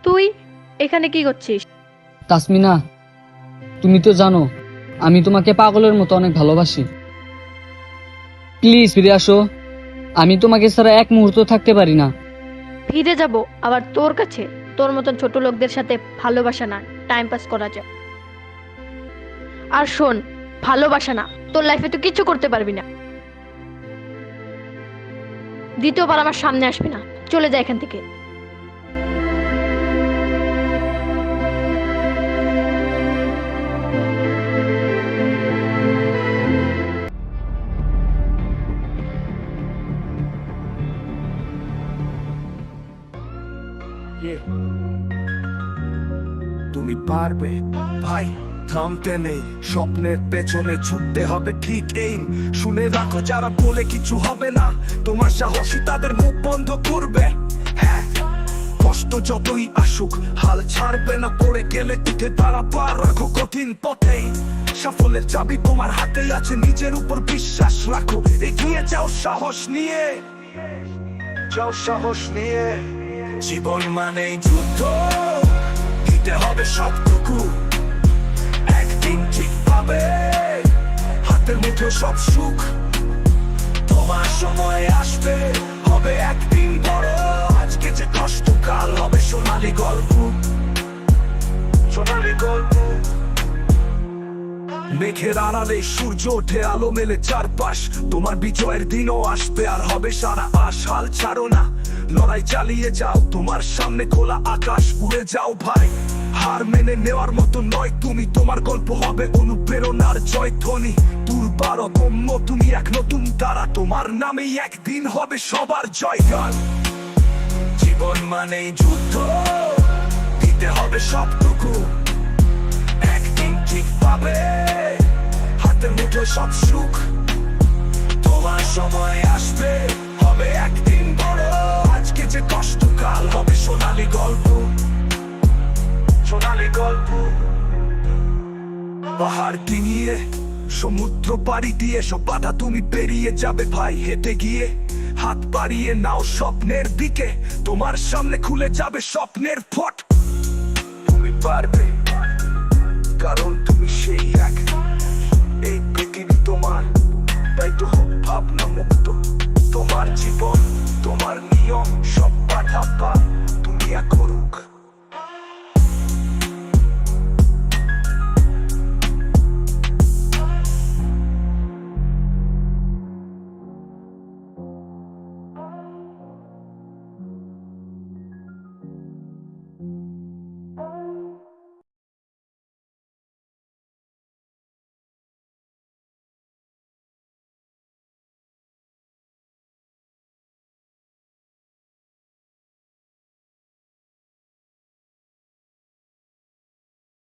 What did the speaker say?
তুই এখানে কি করছিস? তাসমিনা, তুমি তো জানো আমি তোমাকে পাগলের মতো অনেক ভালোবাসি। প্লিজ ফিরে আসো, আমি তোমাকে ছাড়া এক মুহূর্ত থাকতে পারি না। ফিরে যাব আবার তোর কাছে? তোর মতন ছোট লোকদের সাথে ভালোবাসা না, টাইম পাস করা যায়। আর শোন, ভালোবাসা না, তোর লাইফে তুই কিছু করতে পারবি না। দ্বিতীয়বার আমার সামনে আসবি না, চলে যা এখান থেকে। তুমি পারবে ভাই, থামতে নেই, স্বপ্নের পেছনে ছুটতে হবে ঠিক এই। শুনে রাখো, যারা বলে কিছু হবে না, তোমার সাহসী তাদের মুখ বন্ধ করবে। হ্যাঁ, কষ্ট যতই আসুক হাল ছাড়বে না, পড়ে গেলে উঠে দাঁড়াবার রাখো কঠিন পথে। সাফল্যের চাবি তোমার হাতেই আছে, নিজের উপর বিশ্বাস রাখো, এগিয়ে যাও সাহস নিয়ে, যাও সাহস নিয়ে। জীবন মানেই যুদ্ধ, দিতে হবে সবটুকু, একদিন ঠিক পাবে হাতের মুঠো সব সুখ। তোমার সময় আসবে, হবে একদিন বড়, আজকে যে কষ্ট কাল হবে সোনালী গল্প, সোনালী গল্প। মেঘের আড়ালে সূর্য ওঠে, আলো মেলে চারপাশ, তোমার বিজয়ের দিনও আসবে, আর হবে সারা আশ। হাল ছাড়ো না, লড়াই চালিয়ে যাও, তোমার সামনে খোলা আকাশ, উড়ে যাও ভাই। হার মেনে নেওয়ার মতো নয় তুমি, তোমার গল্প হবে অনুপ্রেরণার জয়ধ্বনি। দুর্বার গম্য তুমি এক নতুন তারা, তোমার নামেই একদিন হবে সবার জয়গান। জীবন মানেই যুদ্ধ, দিতে হবে সবটুকু, একদিন ঠিক পাবে হাতের মুঠো সব সুখ। তোমার সময় আসবে, হবে একদিন বড়, আজকে যে কষ্ট কাল হবে সোনালী গল্প, সোনালী গল্প। পাহাড় ডিঙিয়ে সমুদ্র পাড়ি দিয়ে সব বাধা তুমি পেরিয়ে যাবে ভাই, হেঁটে গিয়ে হাত বাড়িয়ে নাও স্বপ্নের দিকে, তোমার সামনে খুলে যাবে স্বপ্নের পথ। তুমি পারবে, কারণ তুমি সেই এক, এই পৃথিবী তোমার, তাই তো হোক ভাবনা মুক্ত। তোমার জীবন, তোমার নিয়ম, সব বাধা